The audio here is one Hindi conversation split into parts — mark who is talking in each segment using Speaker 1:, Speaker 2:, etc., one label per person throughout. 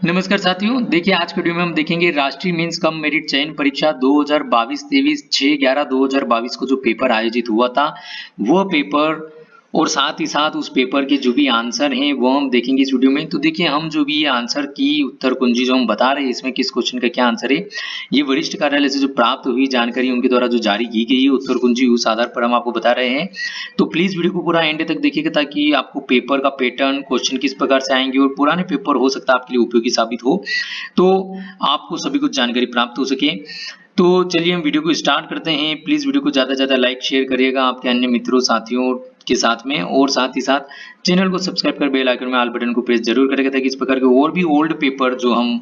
Speaker 1: नमस्कार साथियों, देखिए आज के वीडियो में हम देखेंगे राष्ट्रीय मेंस कम मेरिट चयन परीक्षा 2022-23 6/11/2022 को जो पेपर आयोजित हुआ था वह पेपर और साथ ही साथ उस पेपर के जो भी आंसर हैं वो हम देखेंगे इस वीडियो में। तो देखिए हम जो भी ये आंसर की उत्तर कुंजी जो हम बता रहे हैं इसमें किस क्वेश्चन का क्या आंसर है, ये वरिष्ठ कार्यालय से जो प्राप्त हुई जानकारी उनके द्वारा जो जारी की गई है उत्तर कुंजी, उस आधार पर हम आपको बता रहे हैं। तो प्लीज वीडियो को पूरा एंड तक देखिएगा ताकि आपको पेपर का पैटर्न, क्वेश्चन किस प्रकार से आएंगे और पुराने पेपर हो सकता है आपके लिए उपयोगी साबित हो, तो आपको सभी कुछ जानकारी प्राप्त हो सके। तो चलिए हम वीडियो को स्टार्ट करते हैं। प्लीज वीडियो को ज्यादा से ज्यादा लाइक शेयर करिएगा आपके अन्य मित्रों साथियों के साथ में, और साथ ही साथ चैनल को सब्सक्राइब कर बेल आइकन में ऑल बटन को प्रेस जरूर करेगा ताकि इस प्रकार के और भी ओल्ड पेपर जो हम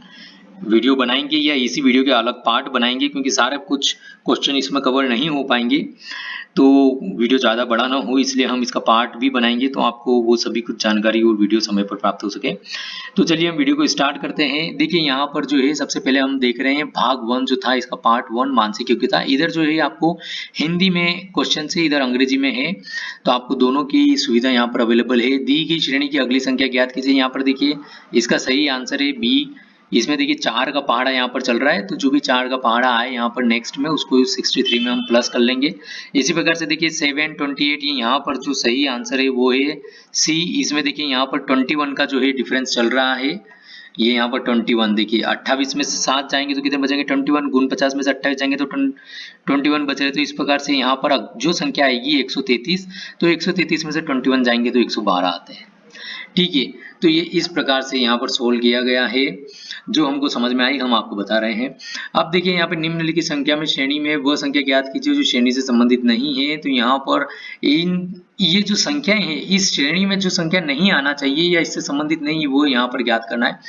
Speaker 1: वीडियो बनाएंगे या इसी वीडियो के अलग पार्ट बनाएंगे, क्योंकि सारे कुछ क्वेश्चन इसमें कवर नहीं हो पाएंगे तो वीडियो ज़्यादा बड़ा ना हो, इसलिए हम इसका पार्ट भी बनाएंगे तो आपको वो सभी कुछ जानकारी और वीडियो समय पर प्राप्त हो सके। तो चलिए हम वीडियो को स्टार्ट करते हैं। देखिए यहाँ पर जो है सबसे पहले हम देख रहे हैं भाग 1 जो था, इसका पार्ट 1 मानसिक योग्यता। इधर जो है आपको हिंदी में क्वेश्चन से, इधर अंग्रेजी में है, तो आपको दोनों की सुविधा यहाँ पर अवेलेबल है। दी गई श्रेणी की अगली संख्या ज्ञात कीजिए। यहाँ पर देखिए इसका सही आंसर है बी। इसमें देखिए 4 का पहाड़ा यहाँ पर चल रहा है, तो जो भी 4 का पहाड़ा आए यहाँ पर नेक्स्ट में उसको 63 में हम प्लस कर लेंगे। इसी प्रकार से देखिए 7, 28 ये यहाँ पर जो सही आंसर है वो है सी। इसमें देखिए यहाँ पर 21 का जो है डिफरेंस चल रहा है, ये यहाँ पर 21 देखिए 28 में से 7 जाएंगे तो कितने बचेंगे 21, गुण 50 में से 28 जाएंगे तो 21 बच रहे। तो इस प्रकार से यहाँ पर जो संख्या आएगी 133, तो 133 में से 21 जाएंगे तो 112 आते हैं। ठीक है, तो ये इस प्रकार से यहाँ पर सोल्व किया गया है। जो हमको समझ में आई हम आपको बता रहे हैं। अब देखिए यहाँ पे निम्नलिखित संख्या में श्रेणी में वह संख्या ज्ञात कीजिए जो श्रेणी से संबंधित नहीं है। तो यहाँ पर ये जो संख्याएं हैं इस श्रेणी में जो संख्या नहीं आना चाहिए या इससे संबंधित नहीं है वो यहाँ पर ज्ञात करना है।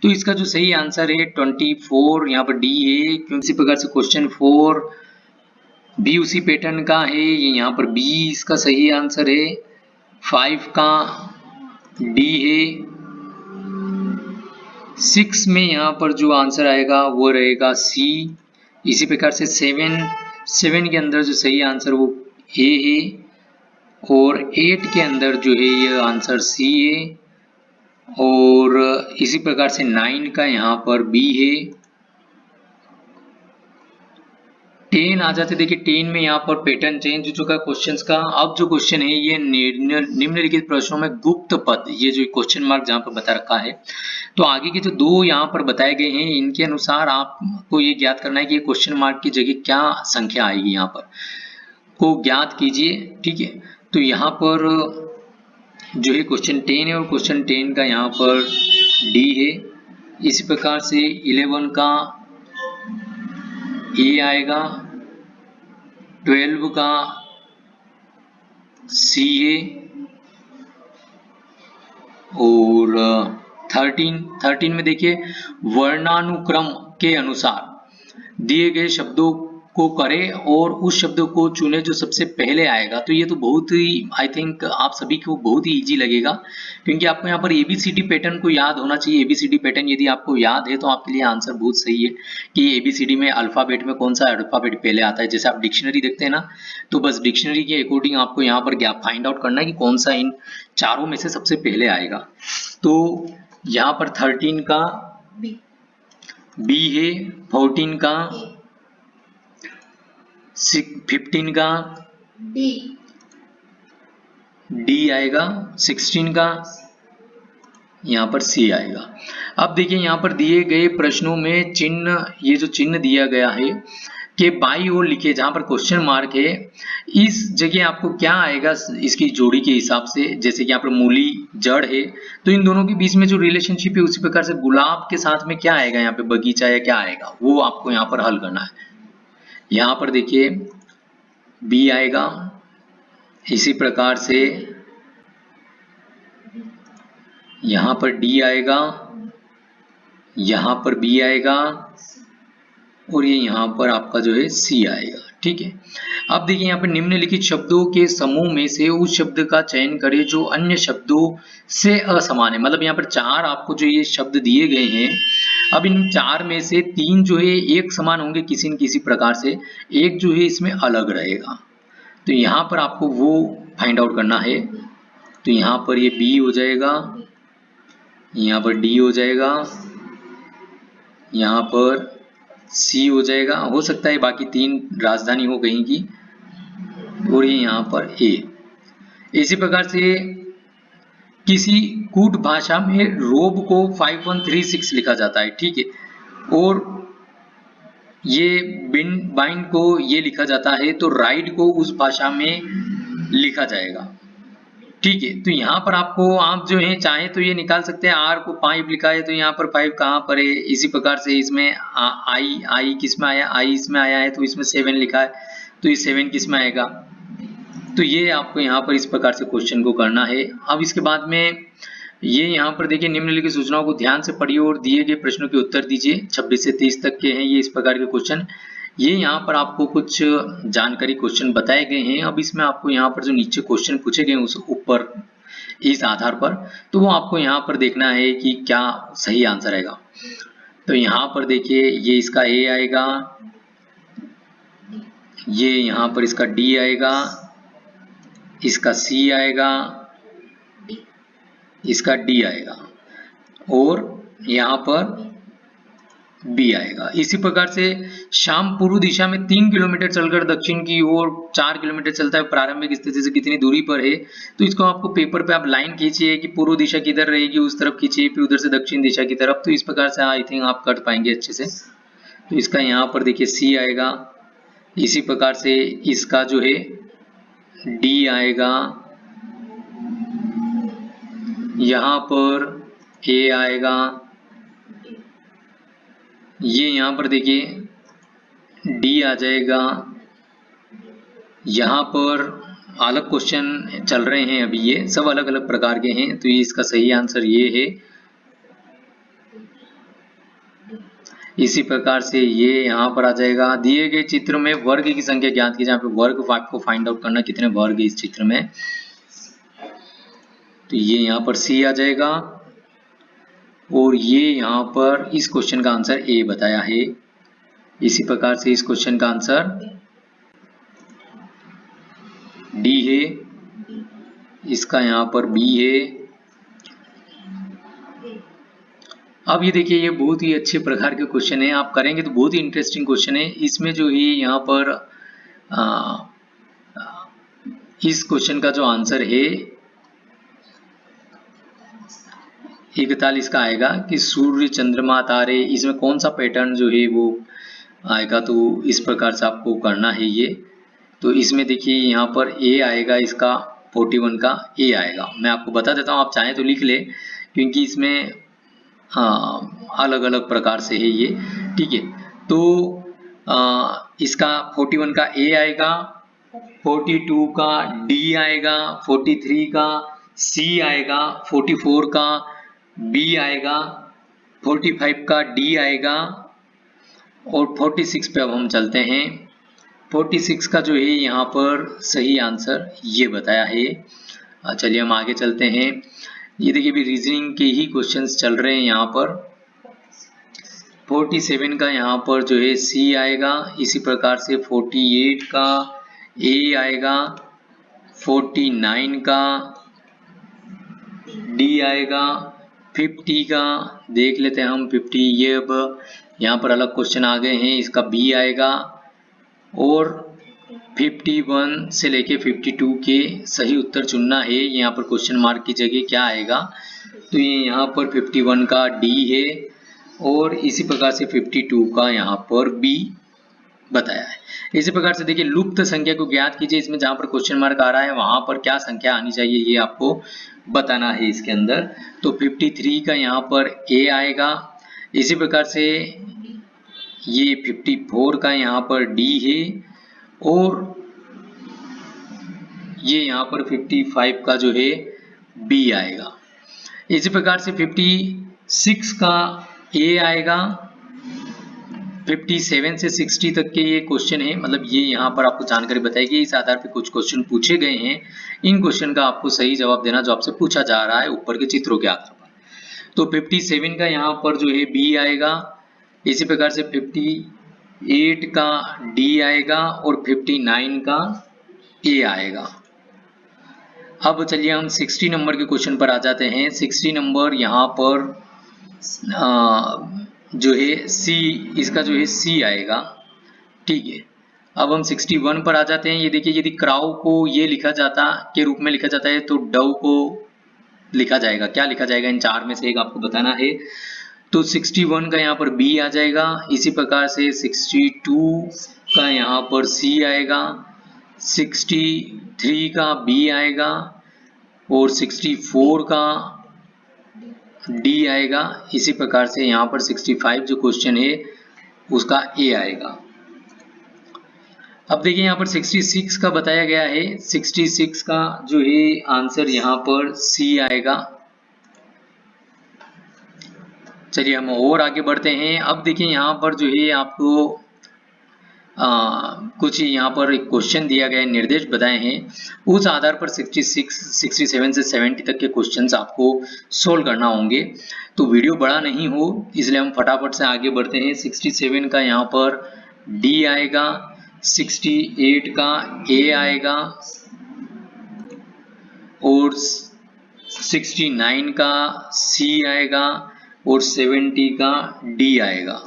Speaker 1: तो इसका जो सही आंसर है 24 यहाँ पर डी है, क्योंकि इसी प्रकार से क्वेश्चन 4 बी उसी पैटर्न का है, ये यहाँ पर बी इसका सही आंसर है। 5 का डी है। 6 में यहाँ पर जो आंसर आएगा वो रहेगा सी। इसी प्रकार से 7 के अंदर जो सही आंसर वो ए है, और 8 के अंदर जो है ये आंसर सी है, और इसी प्रकार से 9 का यहाँ पर बी है। 10 आ जाते, देखिए 10 में यहाँ पर पैटर्न चेंज हो चुका क्वेश्चंस का। अब जो क्वेश्चन है ये निम्नलिखित प्रश्नों में गुप्त पद, ये जो क्वेश्चन मार्क जहाँ पर बता रखा है, तो आगे के जो दो यहाँ पर बताए गए हैं इनके अनुसार आपको ये ज्ञात करना है कि ये क्वेश्चन मार्क की जगह क्या संख्या आएगी, यहाँ पर को ज्ञात कीजिए। ठीक है, तो यहाँ पर जो है क्वेश्चन 10 है और क्वेश्चन 10 का यहाँ पर डी है। इसी प्रकार से 11 का ए आएगा, 12 का सी है, और 13 में देखिए वर्णानुक्रम के अनुसार दिए गए शब्दों को करें और उस शब्द को चुने जो सबसे पहले आएगा। तो ये तो बहुत ही, आई थिंक आप सभी को बहुत ही इजी लगेगा, क्योंकि आपको यहाँ पर एबीसीडी पैटर्न को याद होना चाहिए। एबीसीडी पैटर्न यदि आपको याद है तो आपके लिए आंसर बहुत सही है कि एबीसीडी में अल्फाबेट में कौन सा अल्फाबेट पहले आता है। जैसे आप डिक्शनरी देखते हैं ना, तो बस डिक्शनरी के अकॉर्डिंग आपको यहाँ पर गैप फाइंड आउट करना है कि कौन सा इन चारों में से सबसे पहले आएगा। तो यहाँ पर 13 का बी है, 14 का, 15 का डी आएगा, 16 का यहाँ पर सी आएगा। अब देखिए यहाँ पर दिए गए प्रश्नों में चिन्ह, ये जो चिन्ह दिया गया है के बाई ओर लिखे, जहां पर क्वेश्चन मार्क है इस जगह आपको क्या आएगा इसकी जोड़ी के हिसाब से। जैसे कि यहाँ पर मूली जड़ है, तो इन दोनों के बीच में जो रिलेशनशिप है उसी प्रकार से गुलाब के साथ में क्या आएगा, यहाँ पे बगीचा या क्या आएगा, वो आपको यहाँ पर हल करना है। यहाँ पर देखिए बी आएगा, इसी प्रकार से यहाँ पर डी आएगा, यहाँ पर बी आएगा, और ये यहाँ पर आपका जो है सी आएगा। ठीक है, अब देखिए यहाँ पर निम्नलिखित शब्दों के समूह में से उस शब्द का चयन करें जो अन्य शब्दों से असमान है। मतलब यहाँ पर 4 आपको जो ये शब्द दिए गए हैं, अब इन 4 में से 3 जो है एक समान होंगे किसी न किसी प्रकार से, एक जो है इसमें अलग रहेगा। तो यहाँ पर आपको वो फाइंड आउट करना है। तो यहाँ पर ये बी हो जाएगा, यहाँ पर डी हो जाएगा, यहाँ पर सी हो जाएगा, हो सकता है बाकी 3 राजधानी हो कहीं की, और ये यहाँ पर ए। इसी प्रकार से किसी कूट भाषा में रोब को 5136 लिखा जाता है, ठीक है, और ये बाइंड को ये लिखा जाता है, तो राइड को उस भाषा में लिखा जाएगा, ठीक है। तो यहाँ पर आपको आप जो है चाहे तो ये निकाल सकते हैं, आर को 5 लिखा है तो यहाँ पर 5 कहाँ पर है। इसी प्रकार से इसमें आई किस में आया, आई इसमें आया है तो इसमें 7 लिखा है, तो ये 7 किस में आएगा। तो ये आपको यहाँ पर इस प्रकार से क्वेश्चन को करना है। अब इसके बाद में ये यहाँ पर देखिए, निम्नलिखित सूचनाओं को ध्यान से पढ़िए और दिए गए प्रश्नों के उत्तर दीजिए। 26 से 30 तक के हैं ये इस प्रकार के क्वेश्चन। ये यहाँ पर आपको कुछ जानकारी क्वेश्चन बताए गए हैं। अब इसमें आपको यहाँ पर जो नीचे क्वेश्चन पूछे गए उस ऊपर इस आधार पर, तो वो आपको यहाँ पर देखना है कि क्या सही आंसर आएगा। तो यहाँ पर देखिए, ये इसका ए आएगा, ये यहाँ पर इसका डी आएगा, इसका सी आएगा, इसका डी आएगा, और यहाँ पर बी आएगा। इसी प्रकार से शाम पूर्व दिशा में 3 किलोमीटर चलकर दक्षिण की ओर 4 किलोमीटर चलता है, प्रारंभिक स्थिति से कितनी दूरी पर है। तो इसको आपको पेपर पे आप लाइन खींचिए कि पूर्व दिशा किधर रहेगी उस तरफ खींचिए, फिर उधर से दक्षिण दिशा की तरफ। तो इस प्रकार से आई थिंक आप कर पाएंगे अच्छे से। तो इसका यहाँ पर देखिए सी आएगा, इसी प्रकार से इसका जो है डी आएगा, यहाँ पर ए आएगा, ये यहाँ पर देखिए डी आ जाएगा। यहाँ पर अलग क्वेश्चन चल रहे हैं अभी, ये सब अलग अलग प्रकार के हैं, तो ये इसका सही आंसर ये है। इसी प्रकार से ये यहाँ पर आ जाएगा। दिए गए चित्र में वर्ग की संख्या ज्ञात की, जहाँ पे वर्ग को फाइंड आउट करना, कितने वर्ग है इस चित्र में। तो ये यहाँ पर सी आ जाएगा, और ये यहाँ पर इस क्वेश्चन का आंसर ए बताया है। इसी प्रकार से इस क्वेश्चन का आंसर डी है, इसका यहाँ पर बी है। अब ये देखिए, ये बहुत ही अच्छे प्रकार के क्वेश्चन है, आप करेंगे तो बहुत ही इंटरेस्टिंग क्वेश्चन है। इसमें जो है यहाँ पर इस क्वेश्चन का जो आंसर है 41 का आएगा कि सूर्य चंद्रमा तारे, इसमें कौन सा पैटर्न जो है वो आएगा। तो इस प्रकार से आपको करना है ये। तो इसमें देखिए यहाँ पर ए आएगा, इसका 41 का ए आएगा। मैं आपको बता देता हूँ, आप चाहें तो लिख ले, क्योंकि इसमें अलग अलग प्रकार से है ये, ठीक है। तो इसका 41 का ए आएगा, 42 का डी आएगा, 43 का सी आएगा, 44 का बी आएगा, 45 का डी आएगा, और 46 पे अब हम चलते हैं। 46 का जो है यहाँ पर सही आंसर ये बताया है। चलिए हम आगे चलते हैं। ये देखिए, अभी रीजनिंग के ही क्वेश्चंस चल रहे हैं यहाँ पर। 47 का यहाँ पर जो है सी आएगा, इसी प्रकार से 48 का ए आएगा, 49 का डी आएगा, 50 का देख लेते हैं हम 50, ये अब यहाँ पर अलग क्वेश्चन आ गए हैं, इसका बी आएगा, और 51 से लेके 52 के सही उत्तर चुनना है। यहाँ पर क्वेश्चन मार्क की जगह क्या आएगा, तो ये यहाँ पर 51 का डी है, और इसी प्रकार से 52 का यहाँ पर बी बताया है। इसी प्रकार से देखिए, लुप्त संख्या को ज्ञात कीजिए। इसमें जहां पर क्वेश्चन मार्क आ रहा है वहां पर क्या संख्या आनी चाहिए ये आपको बताना है इसके अंदर। तो 53 का यहाँ पर ए आएगा, इसी प्रकार से ये 54 का यहाँ पर डी है, और ये यहाँ पर 55 का जो है बी आएगा। इसी प्रकार से 56 का ए आएगा, 57 से 60 तक के ये क्वेश्चन है, मतलब ये यहाँ पर आपको जानकारी बताएगी। इस आधार पे कुछ क्वेश्चन पूछे गए हैं, इन क्वेश्चन का आपको सही जवाब देना जो आपसे पूछा जा रहा है ऊपर के चित्रों के आधार पर। तो 57 का यहाँ पर जो है बी आएगा, इसी प्रकार से 58 का डी आएगा, और 59 का ए आएगा। अब चलिए हम 60 नंबर के क्वेश्चन पर आ जाते हैं। 60 नंबर यहाँ पर जो है सी, इसका जो है सी आएगा। ठीक है, अब हम 61 पर आ जाते हैं। ये देखिए, यदि क्राउ को ये लिखा जाता के रूप में लिखा जाता है तो डव को लिखा जाएगा, क्या लिखा जाएगा, इन चार में से एक आपको बताना है। तो 61 का यहाँ पर बी आ जाएगा, इसी प्रकार से 62 का यहाँ पर सी आएगा, 63 का बी आएगा और 64 का डी आएगा। इसी प्रकार से यहाँ पर 65 जो क्वेश्चन है उसका ए आएगा। अब देखिए यहाँ पर 66 का बताया गया है, 66 का जो है आंसर यहाँ पर सी आएगा। चलिए हम और आगे बढ़ते हैं। अब देखिए यहाँ पर जो है आपको कुछ यहाँ पर एक क्वेश्चन दिया गया है, निर्देश बताए हैं, उस आधार पर 66, 67 से 70 तक के क्वेश्चंस आपको सोल्व करना होंगे। तो वीडियो बड़ा नहीं हो इसलिए हम फटाफट से आगे बढ़ते हैं। 67 का यहाँ पर डी आएगा, 68 का ए आएगा और 69 का सी आएगा और 70 का डी आएगा।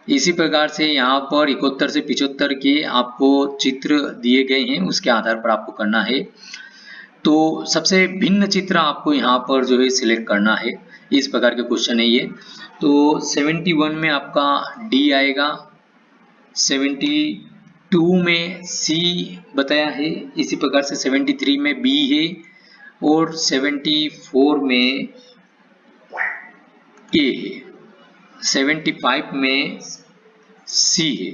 Speaker 1: इसी प्रकार से यहाँ पर 71 से 75 के आपको चित्र दिए गए हैं, उसके आधार पर आपको करना है। तो सबसे भिन्न चित्र आपको यहाँ पर जो है सिलेक्ट करना है, इस प्रकार के क्वेश्चन है ये। तो 71 में आपका डी आएगा, 72 में सी बताया है, इसी प्रकार से 73 में बी है और 74 में ए है, 75 में सी है।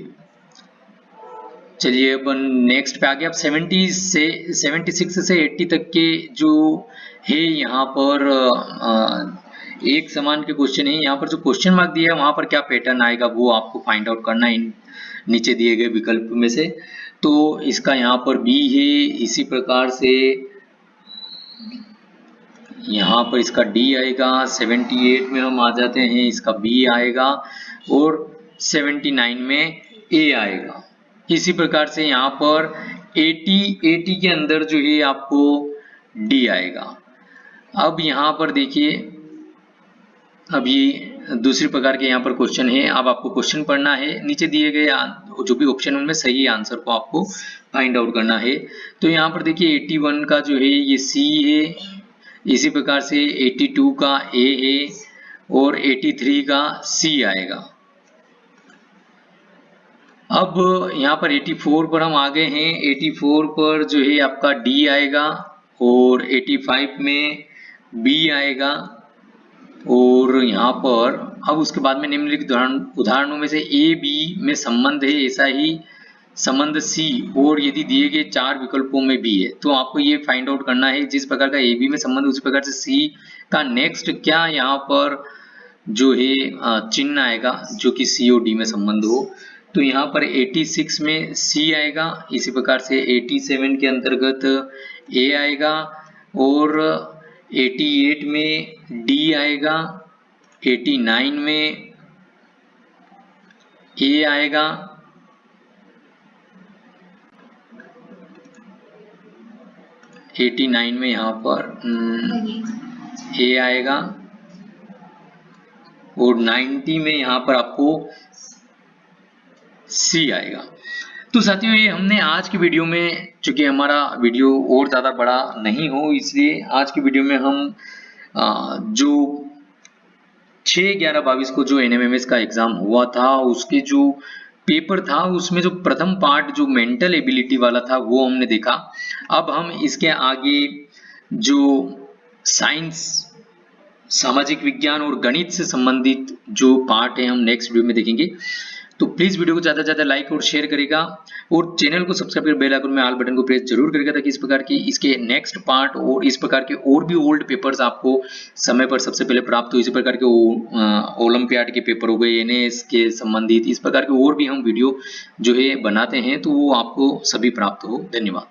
Speaker 1: चलिए अब नेक्स्ट पे आगे। अब 70 से 76 से 80 तक के जो है यहाँ पर एक समान के क्वेश्चन है। यहाँ पर जो क्वेश्चन मार्क दिया है वहां पर क्या पैटर्न आएगा वो आपको फाइंड आउट करना है इन नीचे दिए गए विकल्प में से। तो इसका यहाँ पर बी है, इसी प्रकार से यहाँ पर इसका डी आएगा, 78 में हम आ जाते हैं, इसका बी आएगा और 79 में ए आएगा। इसी प्रकार से यहाँ पर 80 के अंदर जो है आपको डी आएगा। अब यहाँ पर देखिए, अब ये दूसरी प्रकार के यहाँ पर क्वेश्चन है। अब आपको क्वेश्चन पढ़ना है, नीचे दिए गए जो भी ऑप्शन उनमें सही आंसर को आपको फाइंड आउट करना है। तो यहाँ पर देखिए 81 का जो है ये सी है, इसी प्रकार से 82 का ए है और 83 का सी आएगा। अब यहाँ पर 84 पर हम आ गए हैं। 84 पर जो है आपका डी आएगा और 85 में बी आएगा और यहाँ पर अब उसके बाद में निम्नलिखित उदाहरणों में से ए बी में संबंध है, ऐसा ही संबंध सी और यदि दिए गए चार विकल्पों में भी है। तो आपको ये फाइंड आउट करना है, जिस प्रकार का ए बी में संबंध उसी प्रकार से सी का नेक्स्ट क्या यहाँ पर जो है चिन्ह आएगा जो कि सी और डी में संबंध हो। तो यहाँ पर 86 में सी आएगा, इसी प्रकार से 87 के अंतर्गत ए आएगा और 88 में डी आएगा, 89 में ए आएगा, 89 में यहाँ पर ए आएगा और 90 में यहाँ पर आपको सी आएगा। तो साथियों ये हमने आज की वीडियो में, चूंकि हमारा वीडियो और ज़्यादा बड़ा नहीं हो इसलिए आज की वीडियो में हम जो 6/11/22 को जो NMMS का एग्जाम हुआ था उसके जो पेपर था उसमें जो प्रथम पार्ट जो मेंटल एबिलिटी वाला था वो हमने देखा। अब हम इसके आगे जो साइंस, सामाजिक विज्ञान और गणित से संबंधित जो पार्ट है हम नेक्स्ट वीडियो में देखेंगे। तो प्लीज वीडियो को ज्यादा से ज्यादा लाइक और शेयर करेगा और चैनल को सब्सक्राइब कर बेल आइकन में ऑल बटन को प्रेस जरूर करेगा ताकि इस प्रकार की इसके नेक्स्ट पार्ट और इस प्रकार के और भी ओल्ड पेपर्स आपको समय पर सबसे पहले प्राप्त हो। इसी प्रकार के ओलंपियाड के पेपर हो गए, NAS के संबंधित, इस प्रकार के और भी हम वीडियो जो है बनाते हैं तो वो आपको सभी प्राप्त हो। धन्यवाद।